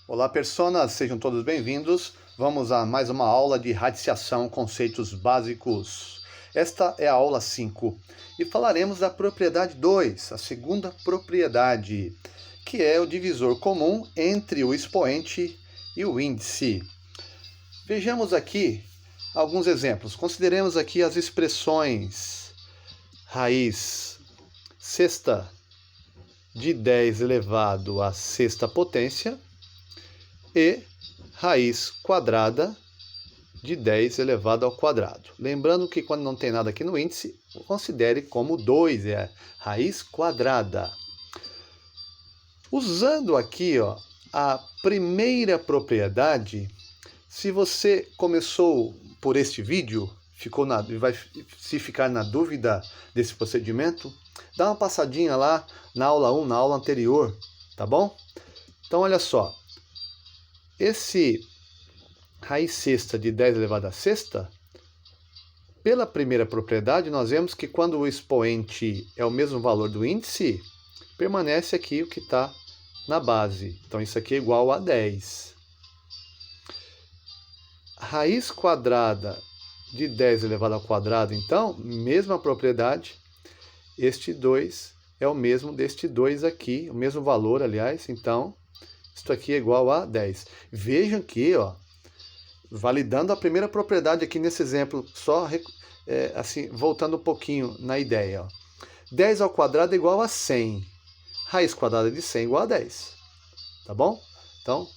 Olá, personas, sejam todos bem-vindos. Vamos a mais uma aula de radiciação, conceitos básicos. Esta é a aula 5 e falaremos da propriedade 2, a segunda propriedade, que é o divisor comum entre o expoente e o índice. Vejamos aqui alguns exemplos. Consideremos aqui as expressões raiz sexta de 10 elevado à sexta potência e raiz quadrada de 10 elevado ao quadrado. Lembrando que quando não tem nada aqui no índice, considere como 2, é a raiz quadrada. Usando aqui a primeira propriedade, se você começou por este vídeo, vai se ficar na dúvida desse procedimento, dá uma passadinha lá na aula 1, na aula anterior, tá bom? Então olha só. Esse raiz sexta de 10 elevado à sexta, pela primeira propriedade, nós vemos que quando o expoente é o mesmo valor do índice, permanece aqui o que está na base. Então, isso aqui é igual a 10. Raiz quadrada de 10 elevado ao quadrado, então, mesma propriedade, este 2 é o mesmo deste 2 aqui, o mesmo valor, aliás, então, isto aqui é igual a 10. Vejam que, validando a primeira propriedade aqui nesse exemplo, só assim, voltando um pouquinho na ideia. 10 ao quadrado é igual a 100. Raiz quadrada de 100 é igual a 10. Tá bom? Então,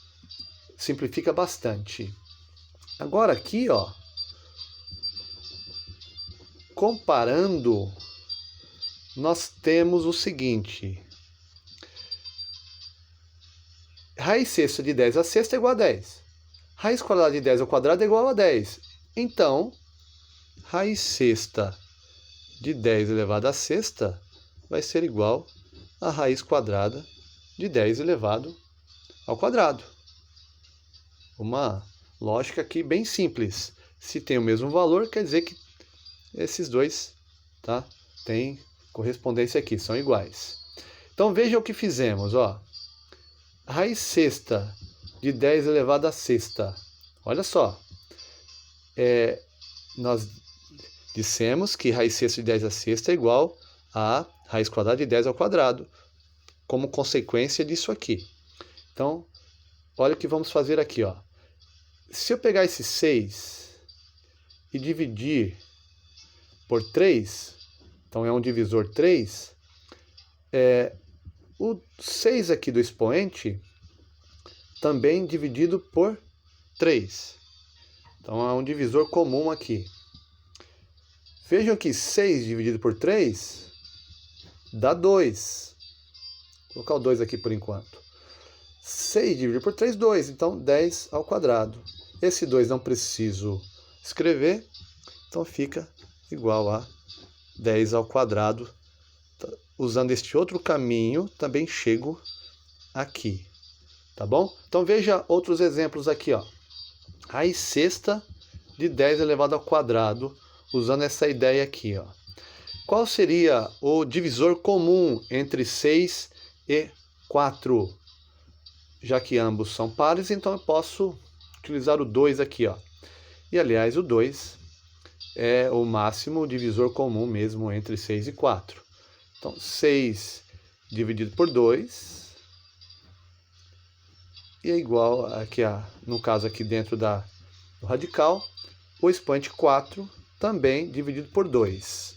simplifica bastante. Agora aqui, comparando, nós temos o seguinte. Raiz sexta de 10 à sexta é igual a 10. Raiz quadrada de 10 ao quadrado é igual a 10. Então, raiz sexta de 10 elevado à sexta vai ser igual a raiz quadrada de 10 elevado ao quadrado. Uma lógica aqui bem simples. Se tem o mesmo valor, quer dizer que esses dois têm correspondência aqui, são iguais. Então, veja o que fizemos, Raiz sexta de 10 elevado à sexta. Olha só. Nós dissemos que raiz sexta de 10 à sexta é igual a raiz quadrada de 10 ao quadrado, como consequência disso aqui. Então, olha o que vamos fazer aqui. Se eu pegar esse 6 e dividir por 3, então é um divisor 3, o 6 aqui do expoente também dividido por 3. Então é um divisor comum aqui. Vejam que 6 dividido por 3 dá 2. Vou colocar o 2 aqui por enquanto. 6 dividido por 3, 2. Então 10 ao quadrado. Esse 2 não preciso escrever, então fica igual a 10 ao quadrado. Usando este outro caminho, também chego aqui, tá bom? Então veja outros exemplos aqui, Raiz sexta de 10 elevado ao quadrado, usando essa ideia aqui, Qual seria o divisor comum entre 6 e 4? Já que ambos são pares, então eu posso utilizar o 2 aqui, E, aliás, o 2 é o máximo divisor comum mesmo entre 6 e 4. Então, 6 dividido por 2 e é igual, aqui, no caso aqui dentro do radical, o expoente 4 também dividido por 2.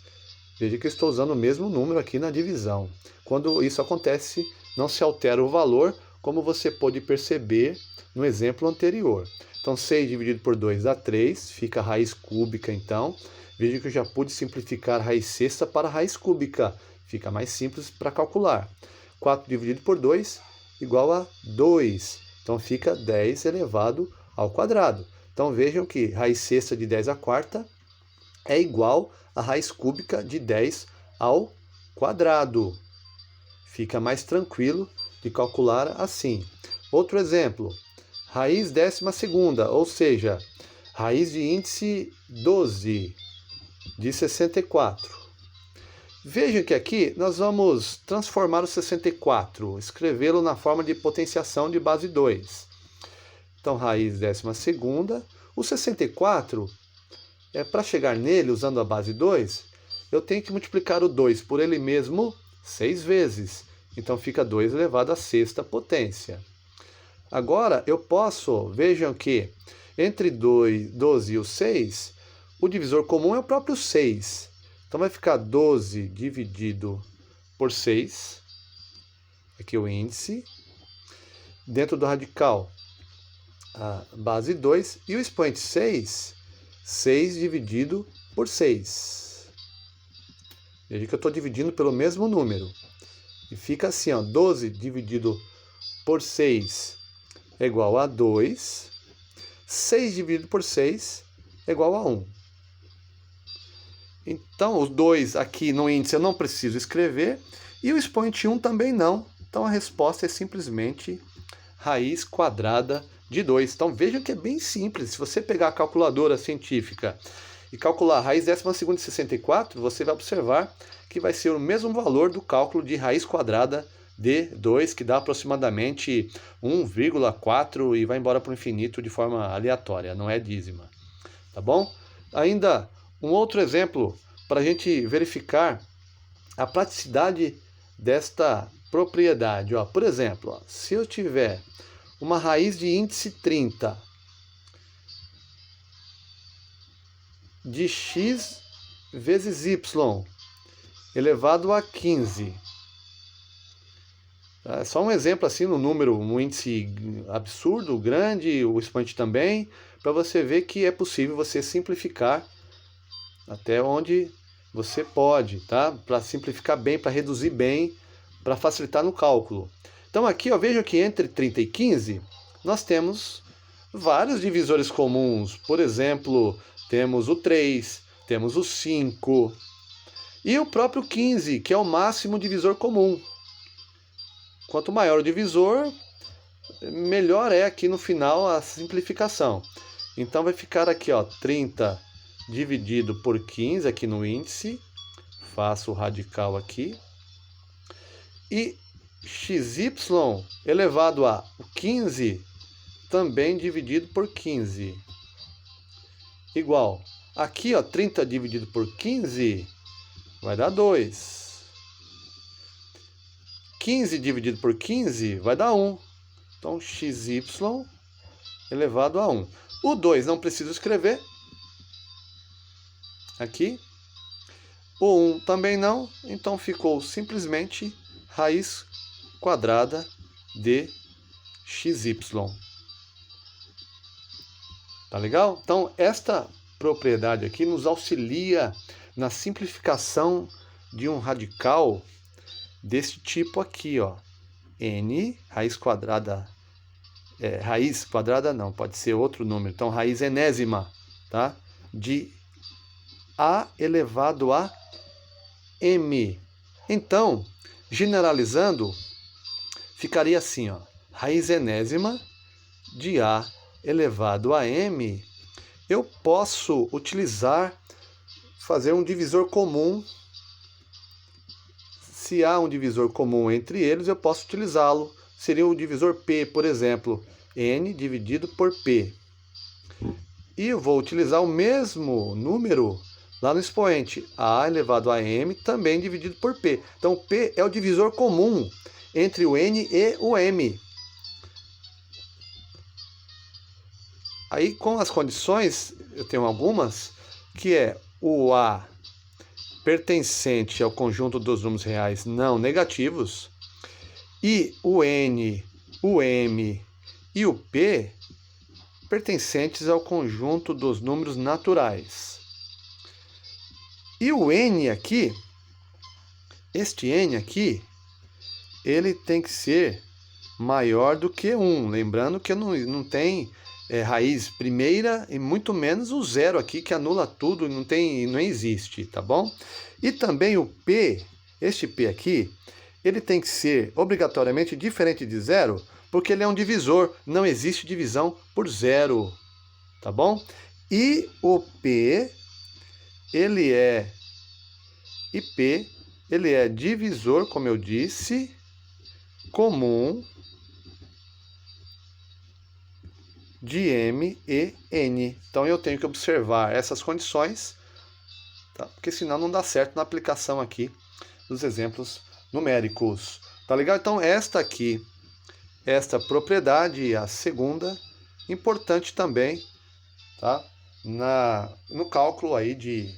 Veja que eu estou usando o mesmo número aqui na divisão. Quando isso acontece, não se altera o valor, como você pôde perceber no exemplo anterior. Então, 6 dividido por 2 dá 3, fica a raiz cúbica, então. Veja que eu já pude simplificar a raiz sexta para a raiz cúbica. Fica mais simples para calcular. 4 dividido por 2 igual a 2. Então fica 10 elevado ao quadrado. Então vejam que raiz sexta de 10 à quarta é igual a raiz cúbica de 10 ao quadrado. Fica mais tranquilo de calcular assim. Outro exemplo. Raiz 12ª, ou seja, raiz de índice 12 de 64. Vejam que aqui nós vamos transformar o 64, escrevê-lo na forma de potenciação de base 2. Então, raiz 12ª. O 64, para chegar nele, usando a base 2, eu tenho que multiplicar o 2 por ele mesmo 6 vezes. Então, fica 2 elevado à sexta potência. Agora, eu posso, vejam que entre 12 e o 6, o divisor comum é o próprio 6. Então, vai ficar 12 dividido por 6. Aqui o índice. Dentro do radical, a base 2. E o expoente 6, 6 dividido por 6. Veja que eu estou dividindo pelo mesmo número. E fica assim, ó, 12 dividido por 6 é igual a 2. 6 dividido por 6 é igual a 1. Então, os 2 aqui no índice eu não preciso escrever. E o expoente 1 também não. Então, a resposta é simplesmente raiz quadrada de 2. Então, vejam que é bem simples. Se você pegar a calculadora científica e calcular a raiz 12ª de 64, você vai observar que vai ser o mesmo valor do cálculo de raiz quadrada de 2, que dá aproximadamente 1,4 e vai embora para o infinito de forma aleatória, não é dízima. Tá bom? Ainda um outro exemplo para a gente verificar a praticidade desta propriedade. Ó, por exemplo, ó, se eu tiver uma raiz de índice 30 de x vezes y elevado a 15. É só um exemplo assim no número, um índice absurdo, grande, o expoente também, para você ver que é possível você simplificar até onde você pode, tá? Para simplificar bem, para reduzir bem, para facilitar no cálculo. Então aqui, ó, veja que entre 30 e 15, nós temos vários divisores comuns. Por exemplo, temos o 3, temos o 5 e o próprio 15, que é o máximo divisor comum. Quanto maior o divisor, melhor é aqui no final a simplificação. Então vai ficar aqui, ó, 30 dividido por 15 aqui no índice. Faço o radical aqui. E xy elevado a 15 também dividido por 15. Igual. Aqui, ó, 30 dividido por 15 vai dar 2. 15 dividido por 15 vai dar 1. Então, xy elevado a 1. O 2 não preciso escrever. Aqui. O 1 também não. Então, ficou simplesmente raiz quadrada de xy. Tá legal? Então, esta propriedade aqui nos auxilia na simplificação de um radical desse tipo aqui, ó. N, raiz quadrada não, pode ser outro número. Então, raiz enésima, tá? De A elevado a M. Então, generalizando, ficaria assim, ó. Raiz enésima de A elevado a M, eu posso fazer um divisor comum. Se há um divisor comum entre eles, eu posso utilizá-lo. Seria o divisor P, por exemplo, N dividido por P. E eu vou utilizar o mesmo número lá no expoente, A elevado a M, também dividido por P. Então, P é o divisor comum entre o N e o M. Aí, com as condições, eu tenho algumas, que é o A pertencente ao conjunto dos números reais não negativos, e o N, o M e o P pertencentes ao conjunto dos números naturais. E o N aqui, este N aqui, ele tem que ser maior do que 1. Lembrando que não tem raiz primeira e muito menos o zero aqui, que anula tudo, não existe, tá bom? E também o P, este P aqui, ele tem que ser obrigatoriamente diferente de zero, porque ele é um divisor, não existe divisão por zero, tá bom? E o P, ele é divisor, como eu disse, comum de M e N. Então eu tenho que observar essas condições, tá? Porque senão não dá certo na aplicação aqui dos exemplos numéricos. Tá legal? Então esta propriedade, a segunda, importante também, tá? No cálculo aí de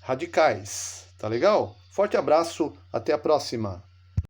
radicais. Tá legal? Forte abraço, até a próxima!